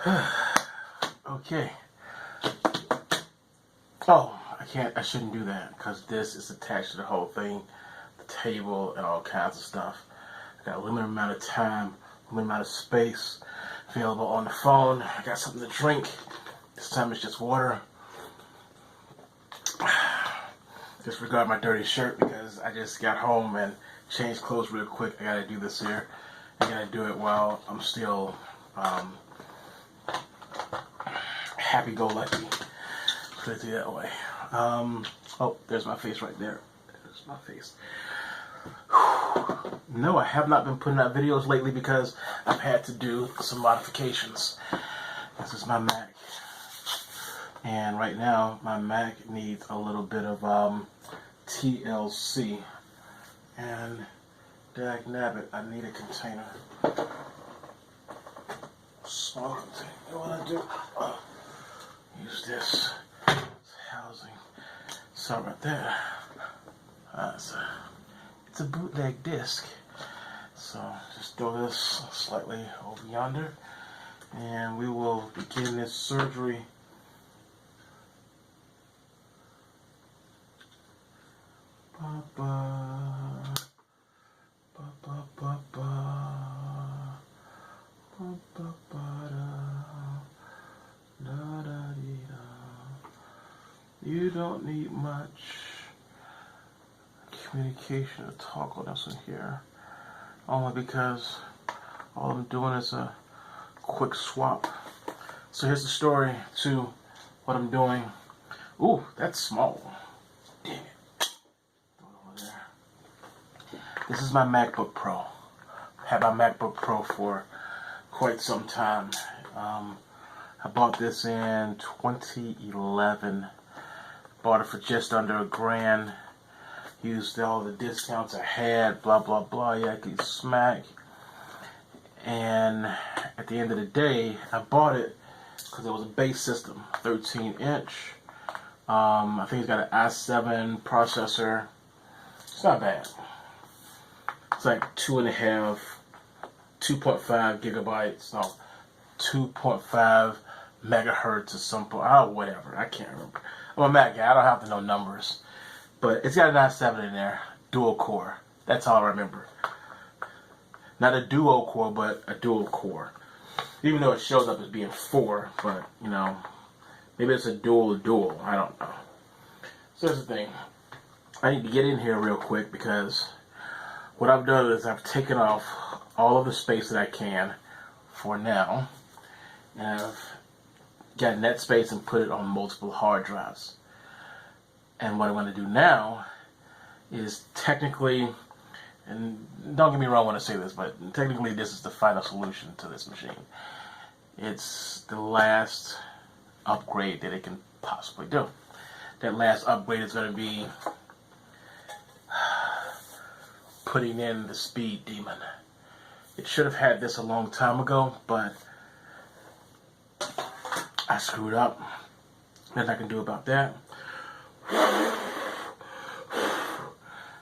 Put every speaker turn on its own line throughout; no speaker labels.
Okay. Oh, I shouldn't do that because this is attached to the whole thing, the table and all kinds of stuff. I got a limited amount of time, limited amount of space available on the phone. I got something to drink. This time it's just water. Disregard my dirty shirt because I just got home and changed clothes real quick. I gotta do this here. I gotta do it while I'm still happy-go-lucky. Put it that way. Oh, there's my face right there. There's my face. No, I have not been putting out videos lately because I've had to do some modifications. This is my Mac. And right now, my Mac needs a little bit of TLC. And dagnabbit, I need a container. Small container. You know what I do? Use this. It's housing. Sorry about that. It's a bootleg disc. So just throw this slightly over yonder. And we will begin this surgery. You don't need much communication to talk on this one here, only because all I'm doing is a quick swap. So here's the story to what I'm doing. Ooh, that's small. Damn it. Throw it over there. This is my MacBook Pro. I've had my MacBook Pro for quite some time. I bought this in 2011. Bought it for just under $1,000. Used all the discounts I had, blah, blah, blah, yakety smack. And at the end of the day, I bought it because it was a base system, 13-inch. I think it's got an i7 processor. It's not bad. It's like 2.5 gigabytes, no, 2.5 megahertz or something. Oh, whatever. I can't remember. I'm a Mac guy. I don't have to know numbers. But it's got an i7 in there. Dual core. That's all I remember. Not a duo core, but a dual core. Even though it shows up as being 4. But, you know, maybe it's a dual. I don't know. So here's the thing. I need to get in here real quick because what I've done is I've taken off all of the space that I can for now. And I've got net space and put it on multiple hard drives. And what I'm going to do now is technically, and don't get me wrong when I say this, but technically this is the final solution to this machine. It's the last upgrade that it can possibly do. That last upgrade is going to be putting in the speed demon. It should have had this a long time ago, but I screwed up. Nothing I can do about that.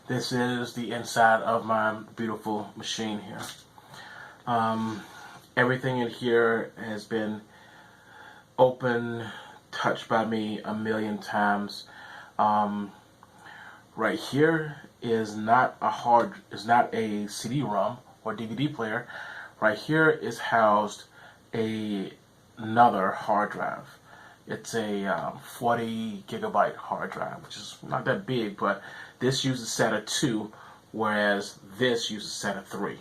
This is the inside of my beautiful machine here. Everything in here has been open, touched by me a million times. Right here is not a CD-ROM or DVD player. Right here is housed another hard drive. It's a 40 gigabyte hard drive, which is not that big, but this uses SATA 2, whereas this uses SATA 3.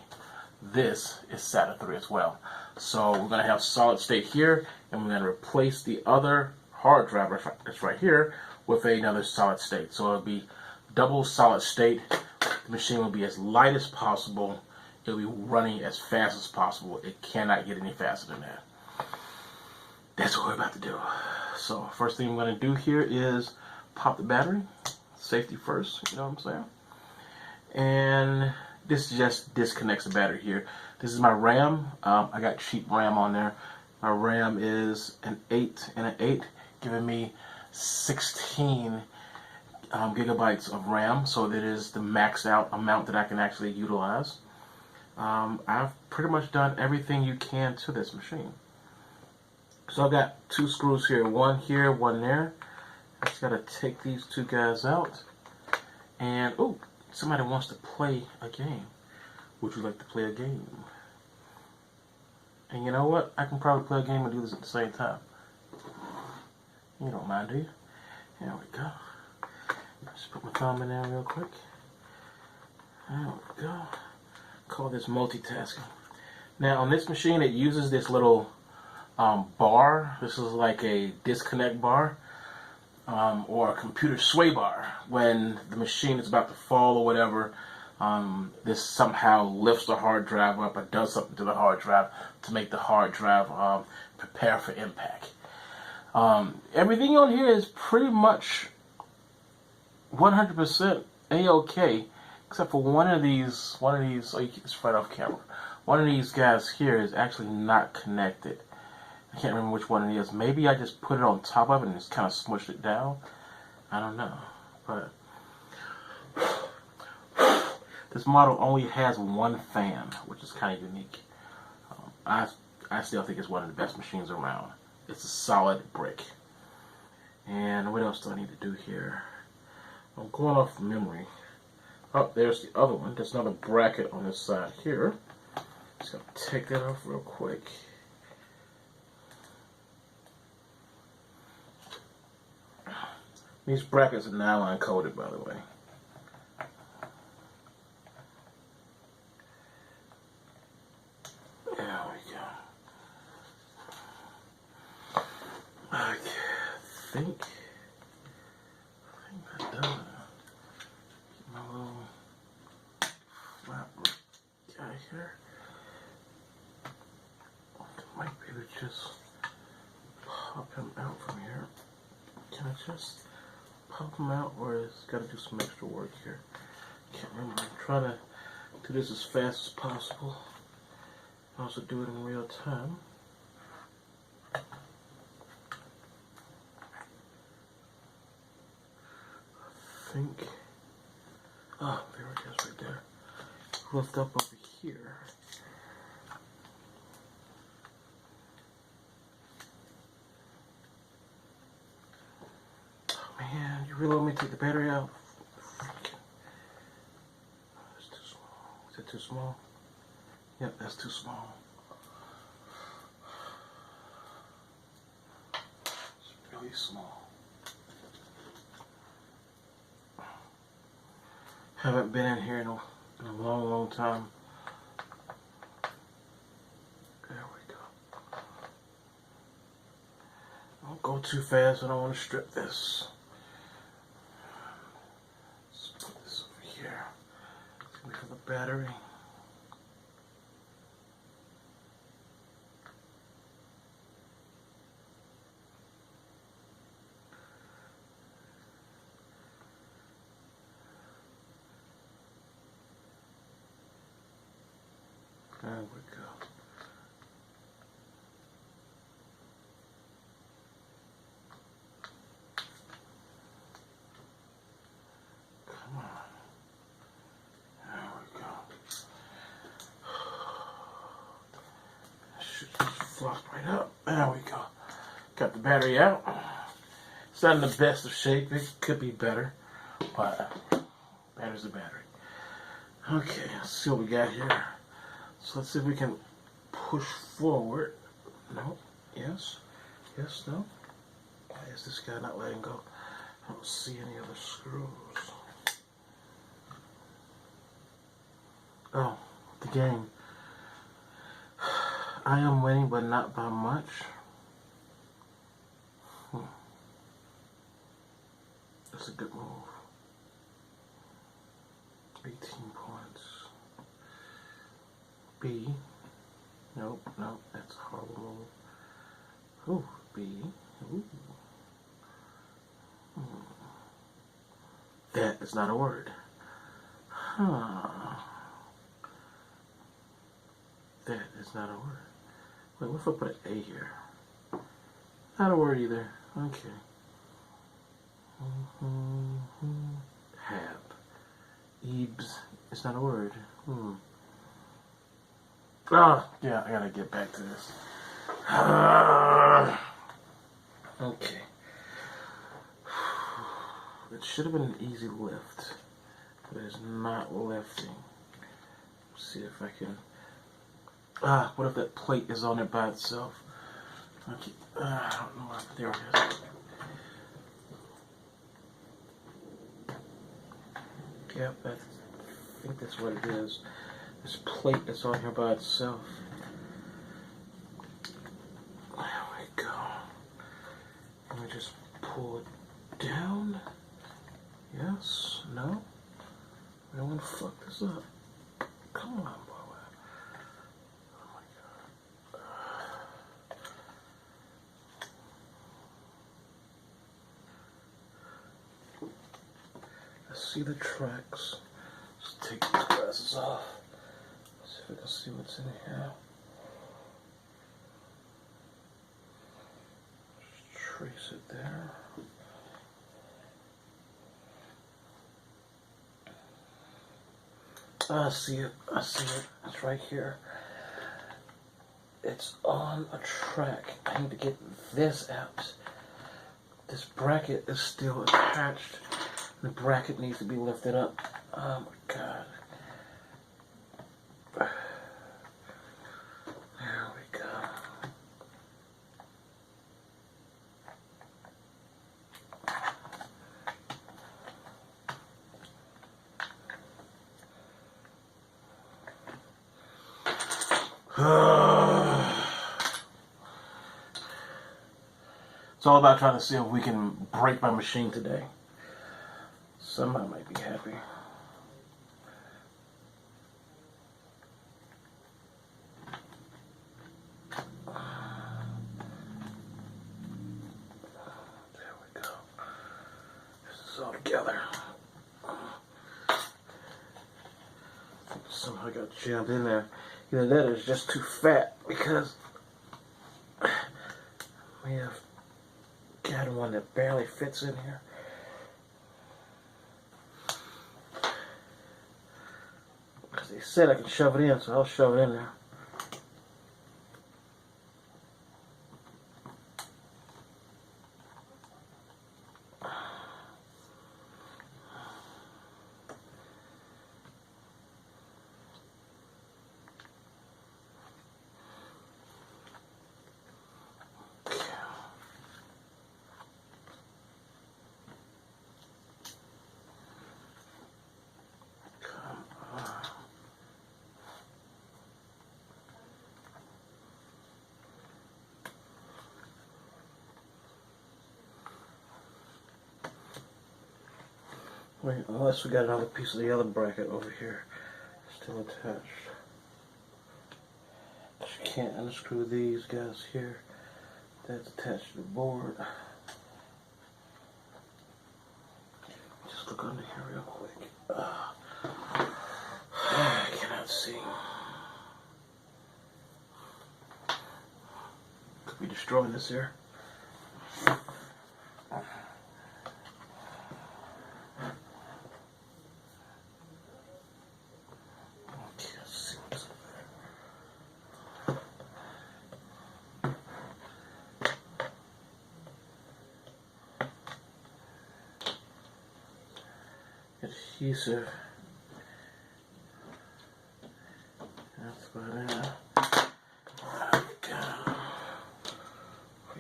This is SATA 3 as well. So we're going to have solid state here, and we're going to replace the other hard drive that's right here with another solid state. So it'll be double solid state. The machine will be as light as possible. It'll be running as fast as possible. It cannot get any faster than that. That's what we're about to do. So first thing I'm going to do here is pop the battery. Safety first, you know what I'm saying? And this just disconnects the battery here. This is my RAM. I got cheap RAM on there. My RAM is an 8 and an 8, giving me 16 gigabytes of RAM. So that is the maxed out amount that I can actually utilize. I've pretty much done everything you can to this machine. So I got 2 screws here, one here, one there. I just gotta take these 2 guys out. And oh, somebody wants to play a game. Would you like to play a game? And you know what? I can probably play a game and do this at the same time. You don't mind, do you? There we go. Just put my thumb in there real quick. There we go. Call this multitasking. Now on this machine, it uses this little bar. This is like a disconnect bar or a computer sway bar. When the machine is about to fall or whatever, this somehow lifts the hard drive up or does something to the hard drive to make the hard drive prepare for impact. Everything on here is pretty much 100% A-OK, except for one of these, oh, you keep this right off camera. One of these guys here is actually not connected. I can't remember which one it is. Maybe I just put it on top of it and just kind of smushed it down. I don't know, but this model only has one fan, which is kind of unique. I still think it's one of the best machines around. It's a solid brick. And what else do I need to do here? I'm going off memory. Oh, there's the other one. There's another bracket on this side here. Just gonna take that off real quick. These brackets are nylon coated, by the way. There we go. I think that does it. Get my little flap guy here. I might be able to just pop him out from here. Can I just pop him out, or it's got to do some extra work here? Can't remember. I'm trying to do this as fast as possible. Also do it in real time. I think. Oh, there it is right there. Lift up over here. Oh man, you really want me to take the battery out? That's too small. Is that too small? Yep, that's too small. It's really small. Haven't been in here in a long, long time. There we go. Don't go too fast. I don't want to strip this. Let's put this over here. It's going to be for the battery. There we go. Come on. There we go. Should just flop right up. There we go. Got the battery out. It's not in the best of shape. It could be better, but battery's the battery. Okay, let's see what we got here. So let's see if we can push forward. No. Yes. Yes. No. Why is this guy not letting go? I don't see any other screws. Oh, the game. I am winning, but not by much. That's a good move. 18 points. B. Nope, nope, that's a horrible move. Ooh, B. Ooh. That is not a word. Huh. That is not a word. Wait, what if I put an A here? Not a word either. Okay. Hab. Ebs. It's not a word. Oh, yeah, I gotta get back to this. Okay. It should have been an easy lift, but it's not lifting. Let's see if I can. What if that plate is on it by itself? Okay. I don't know why. There it is. Yep, I think that's what it is. This plate that's on here by itself. There we go. Let me just pull it down. Yes? No? I don't want to fuck this up. Come on, boy. Oh my god. I see the tracks. Let's take these glasses off. See if I can see what's in here. Just trace it there. I see it. I see it. It's right here. It's on a track. I need to get this out. This bracket is still attached. The bracket needs to be lifted up. Oh my god. There we go. It's all about trying to see if we can break my machine today. Somebody might be happy. There we go. This is all together. Somehow I got jammed in there. Either that or it's just too fat because we have got one that barely fits in here. Because they said I could shove it in, so I'll shove it in there. Wait, unless we got another piece of the other bracket over here still attached. You can't unscrew these guys here. That's attached to the board. Just look under here real quick. I cannot see. Could be destroying this here. Adhesive. That's about it. Oh God.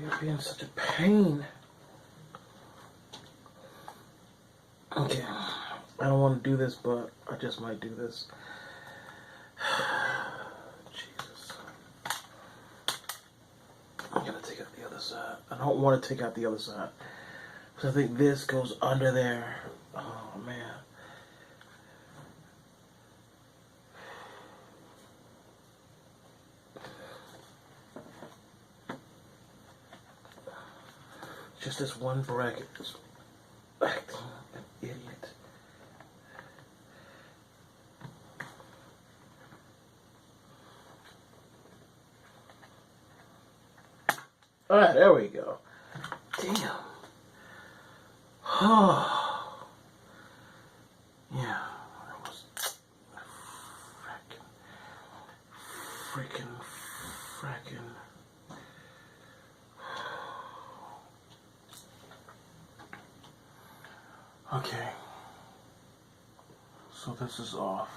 You're being such a pain. Okay. I don't want to do this, but I just might do this. Jesus. I'm gonna take out the other side. I don't want to take out the other side. Because I think this goes under there. Oh man. Just this one bracket is acting an idiot. Alright, there we go. Damn. Oh. Yeah, that was fracking. Okay, so this is off.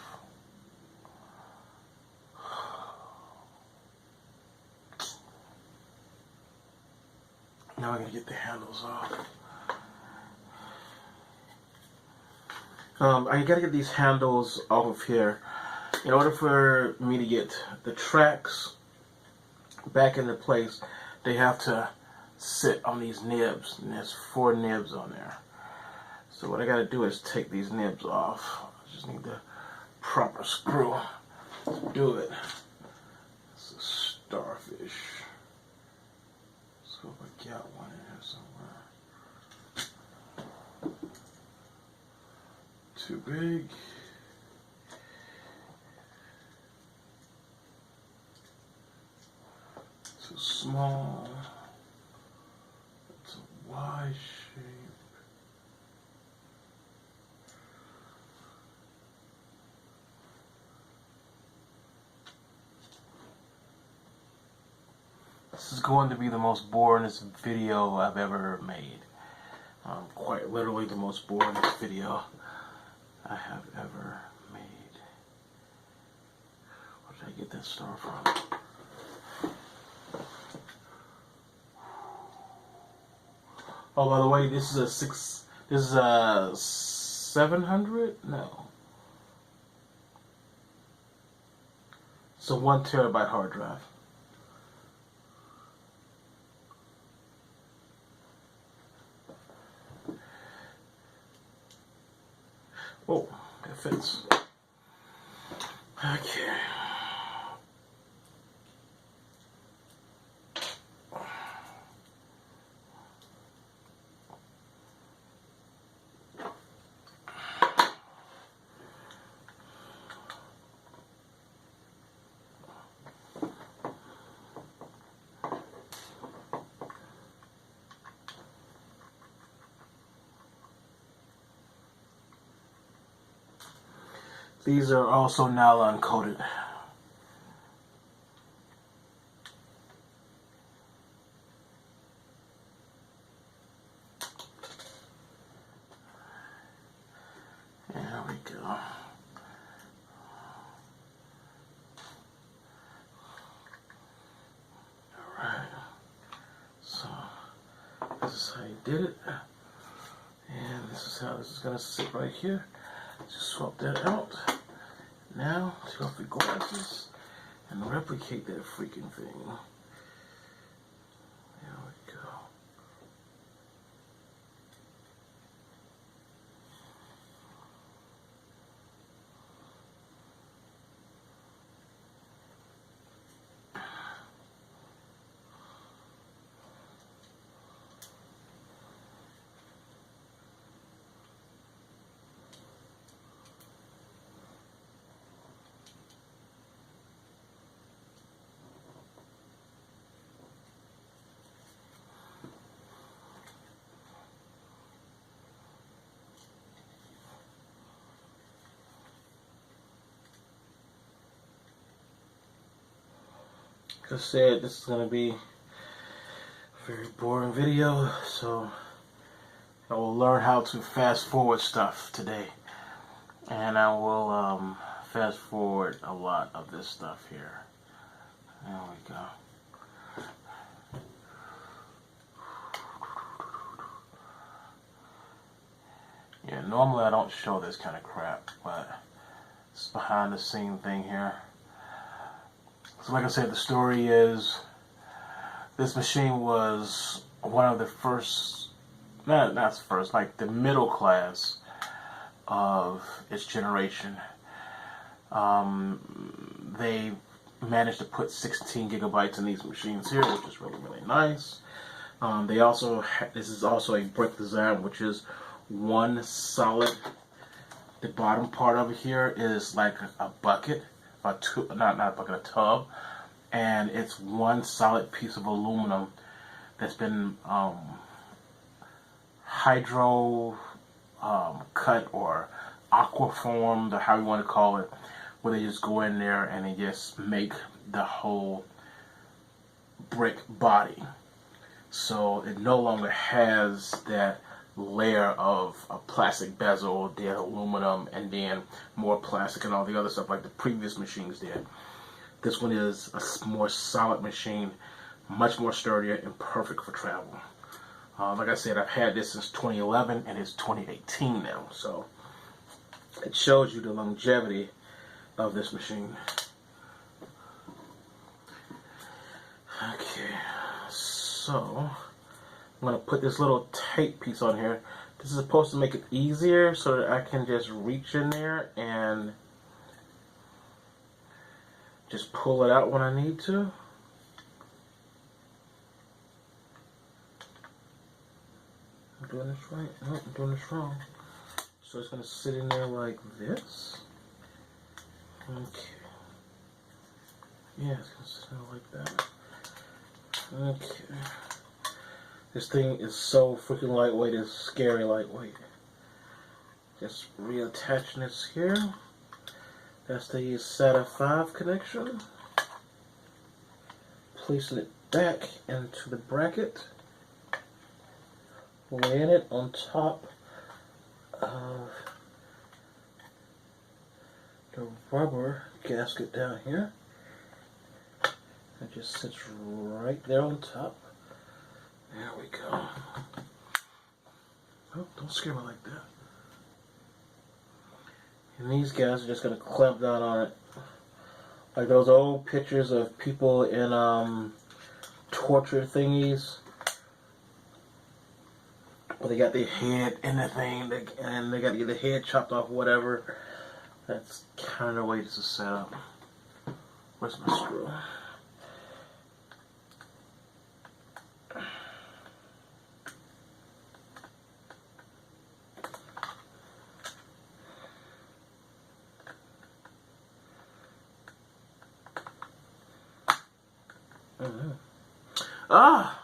Now I'm going to get the handles off. I got to get these handles off of here. In order for me to get the tracks back into place, they have to sit on these nibs, and there's 4 nibs on there. So what I got to do is take these nibs off. I just need the proper screw to do it. It's a starfish. So if I got one in here somewhere. Too big. Too small. It's a Y shape. This is going to be the most boringest video I've ever made. Quite literally the most boringest video I have ever made. Where did I get that star from? Oh, by the way, this is a 700? No. It's a 1 terabyte hard drive. Oh, it fits. Okay. These are also nylon coated. There we go. Alright. So, this is how you did it. And this is how this is going to sit right here. Just swap that out. Now, take off your glasses and replicate that freaking thing. There we go. Like I said, this is going to be a very boring video, so I will learn how to fast forward stuff today. And I will fast forward a lot of this stuff here. There we go. Yeah, normally I don't show this kind of crap, but it's behind the scene thing here. So like I said, the story is this machine was one of the first, not first, like the middle class of its generation. They managed to put 16 gigabytes in these machines here, which is really, really nice. They also, this is also a brick design, which is one solid, the bottom part over here is like a bucket. Not a bucket, a tub, and it's one solid piece of aluminum that's been hydro cut or aquaformed, or how you want to call it, where they just go in there and they just make the whole brick body. So it no longer has that layer of a plastic bezel, then aluminum, and then more plastic and all the other stuff like the previous machines did. This one is a more solid machine, much more sturdier and perfect for travel. Like I said, I've had this since 2011 and it's 2018 now, so it shows you the longevity of this machine. Okay, so I'm going to put this little tape piece on here. This is supposed to make it easier so that I can just reach in there and just pull it out when I need to. I'm doing this right? No, I'm doing this wrong. So it's going to sit in there like this. Okay. Yeah, it's going to sit in there like that. Okay. This thing is so freaking lightweight, it's scary lightweight. Just reattaching this here. That's the SATA 5 connection. Placing it back into the bracket. Laying it on top of the rubber gasket down here. It just sits right there on top. There we go. Oh, don't scare me like that. And these guys are just going to clamp down on it. Like those old pictures of people in torture thingies. Where they got their head in the thing and they got to get the head chopped off or whatever. That's kind of the way this is set up. Where's my screw? Ah!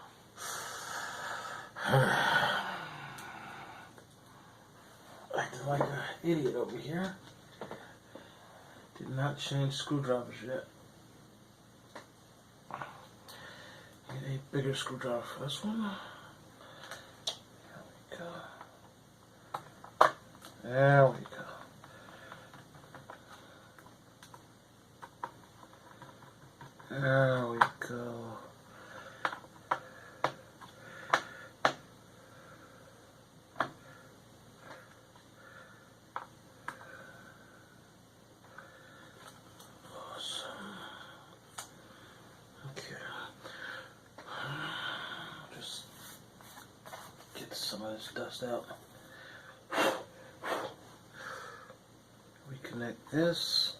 Acting like an idiot over here. Did not change screwdrivers yet. Need a bigger screwdriver for this one. There we go. There we go. There we go. Some of this dust out. Reconnect this.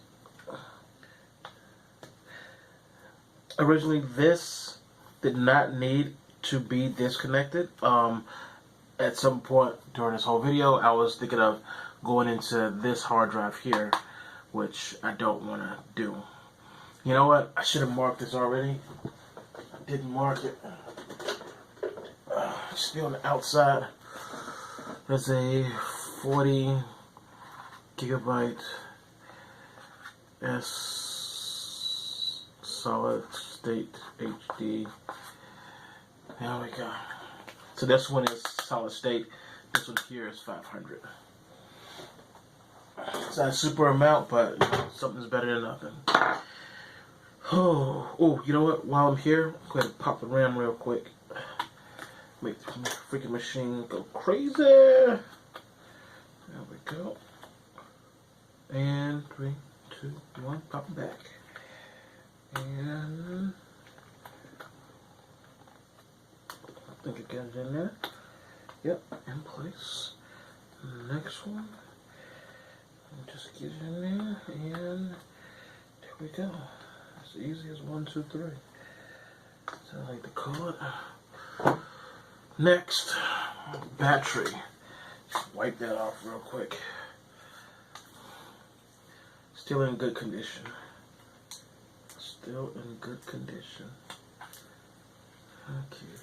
Originally, this did not need to be disconnected. At some point during this whole video, I was thinking of going into this hard drive here, which I don't want to do. You know what? I should have marked this already. I didn't mark it. Just be on the outside. There's a 40 gigabyte S solid state HD. There we go. So this one is solid state. This one here is 500. It's not a super amount, but something's better than nothing. Oh, you know what? While I'm here, go ahead and pop the RAM real quick. Make the freaking machine go crazy. There we go. And 3, 2, 1, pop it back. And I think I got it in there. Yep, in place. Next one. Just get it in there, and there we go. As easy as 1, 2, 3. So I like to call it. Next, battery. Just wipe that off real quick. Still in good condition. Still in good condition. Okay.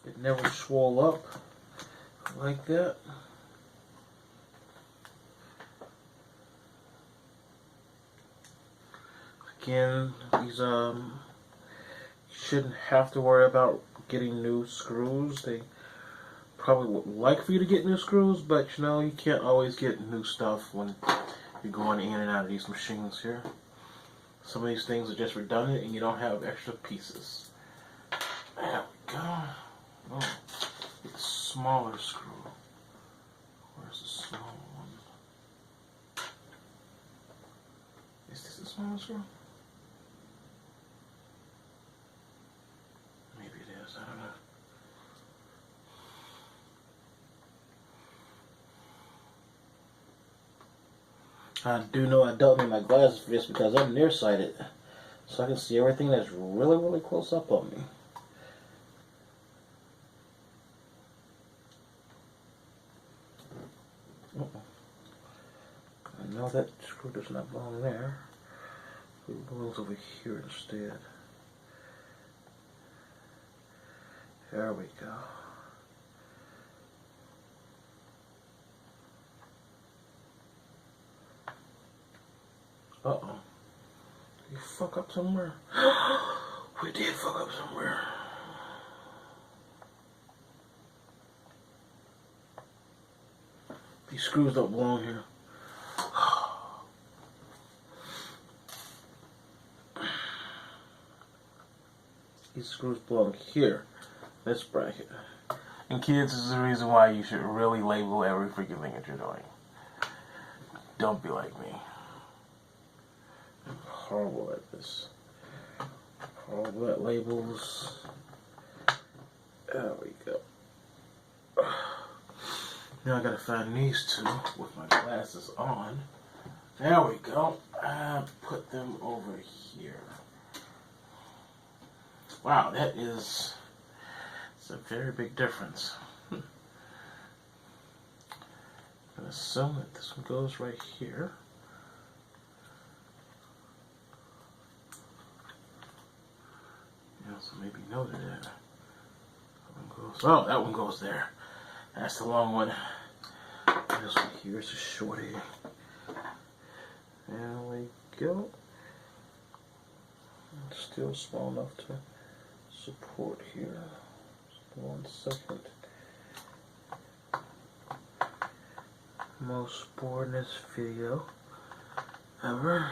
It never swole up like that. Again, these shouldn't have to worry about getting new screws. They probably would like for you to get new screws, but you know, you can't always get new stuff when you're going in and out of these machines here. Some of these things are just redundant and you don't have extra pieces. There we go. Oh, get a smaller screw. Where's the small one? Is this a smaller screw? Maybe it is, I don't know. I do know I don't need my glasses for this because I'm nearsighted, so I can see everything that's really, really close up on me. I know that screw does not belong there. It belongs over here instead. There we go. Uh-oh. Did we fuck up somewhere? We did fuck up somewhere. These screws don't belong here. These screws belong here. This bracket. And kids, this is the reason why you should really label every freaking thing that you're doing. Don't be like me. I'm horrible at this. Horrible at labels. There we go. Now I gotta find these two with my glasses on. There we go. I put them over here. Wow, that is a very big difference. I assume that this one goes right here. Yeah, so maybe noted that. That one goes, oh, that one goes there. That's the long one. This one here is a shorty. There we go. Still small enough to support here. Just 1 second. Most bored in this video ever.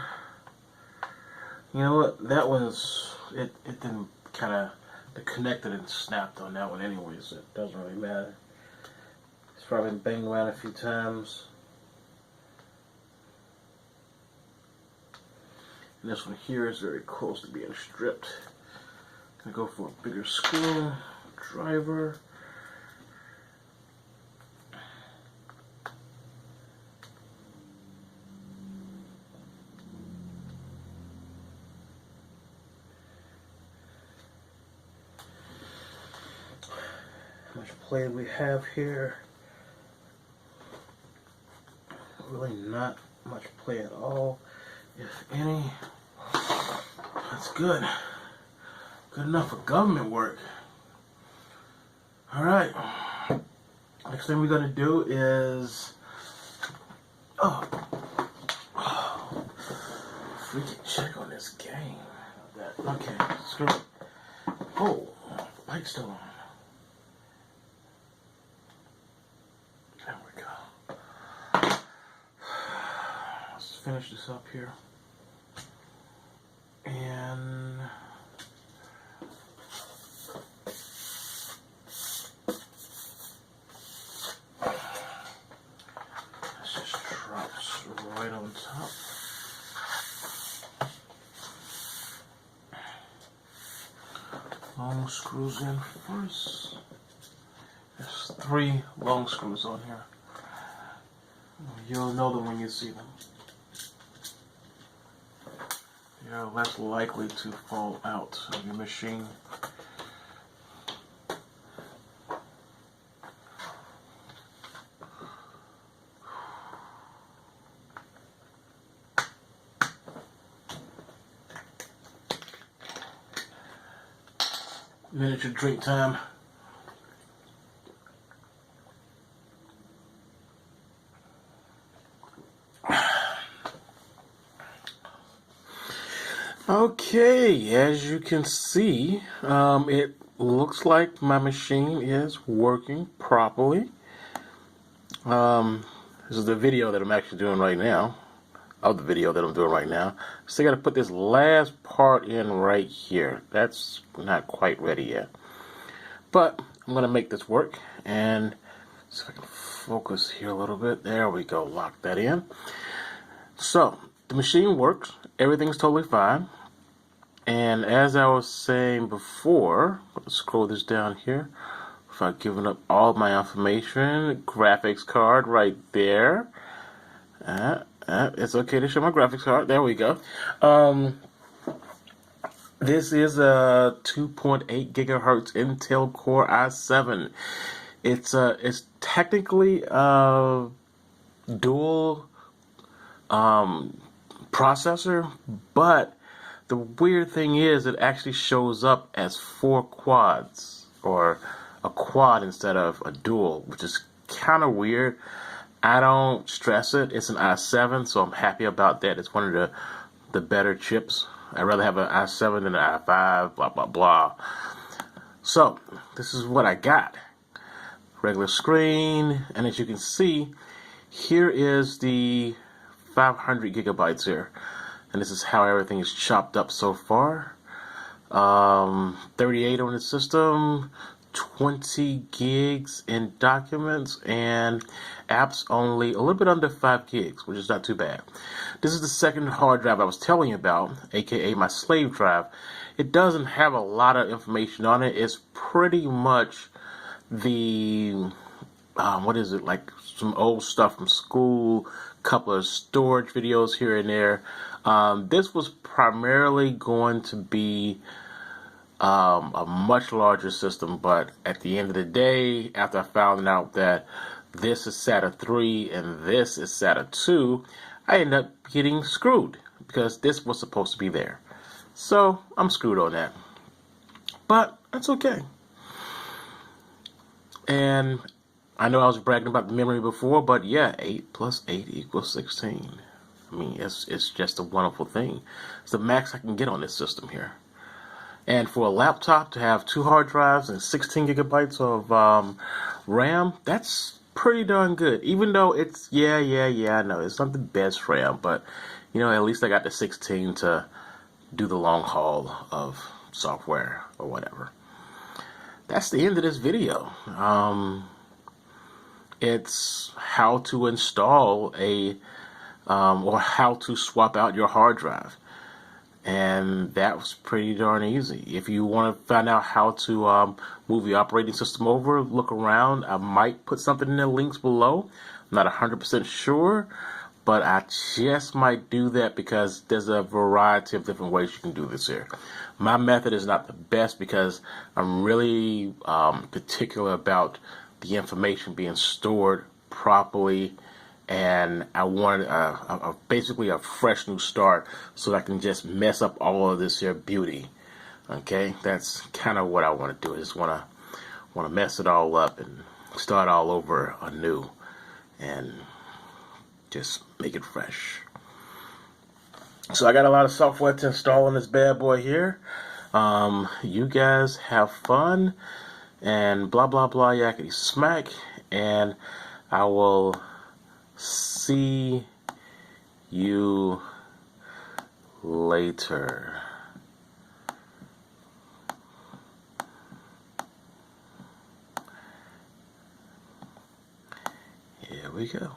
You know what? That one's it didn't the connector didn't snap on that one anyways, so it doesn't really matter. It's probably been banged around a few times. And this one here is very close to being stripped. Gonna go for a bigger screw, driver. How much play we have here? Really not much play at all, if any. That's good. Good enough for government work. Alright. Next thing we're going to do is... freaking check on this game. Okay, screw it. Oh, light's still on. There we go. Let's finish this up here. And... right on top. Long screws in first. There's 3 long screws on here. You'll know them when you see them. They're less likely to fall out of your machine. Miniature drink time. Okay, as you can see, it looks like my machine is working properly. This is the video that I'm actually doing right now. Of the video that I'm doing right now. So I got to put this last part in right here. That's not quite ready yet. But I'm going to make this work. And see if I can focus here a little bit. There we go. Lock that in. So the machine works. Everything's totally fine. And as I was saying before, let's scroll this down here. Without giving up all my information, graphics card right there. It's okay to show my graphics card. There we go. This is a 2.8 gigahertz Intel Core i7. It's technically a dual processor, but the weird thing is it actually shows up as 4 quads, or a quad instead of a dual, which is kind of weird. I don't stress it. It's an i7, so I'm happy about that. It's one of the better chips. I'd rather have an i7 than an i5, blah, blah, blah. So, this is what I got. Regular screen, and as you can see, here is the 500 gigabytes here. And this is how everything is chopped up so far. 38 on the system, 20 gigs in documents, and apps only a little bit under 5 gigs, which is not too bad. This is the second hard drive I was telling you about, aka my slave drive. It doesn't have a lot of information on it. It's pretty much the what is it, like some old stuff from school, couple of storage videos here and there. This was primarily going to be a much larger system, but at the end of the day, after I found out that this is SATA 3 and this is SATA 2, I ended up getting screwed because this was supposed to be there. So I'm screwed on that, but that's okay. And I know I was bragging about the memory before, but yeah, 8 plus 8 equals 16. I mean, it's just a wonderful thing. It's the max I can get on this system here. And for a laptop to have 2 hard drives and 16 gigabytes of RAM, that's pretty darn good. Even though it's, yeah, I know, it's not the best RAM, but, you know, at least I got the 16 to do the long haul of software or whatever. That's the end of this video. It's how to install or how to swap out your hard drive. And that was pretty darn easy. If you want to find out how to move your operating system over, look around. I might put something in the links below. I'm not 100% sure, but I just might do that because there's a variety of different ways you can do this here. My method is not the best because I'm really particular about the information being stored properly, and I wanted basically a fresh new start so that I can just mess up all of this here beauty. Okay, that's kind of what I want to do. I just want to mess it all up and start all over anew and just make it fresh. So I got a lot of software to install on this bad boy here. You guys have fun and blah blah blah yakety smack, and I will see you later. Here we go.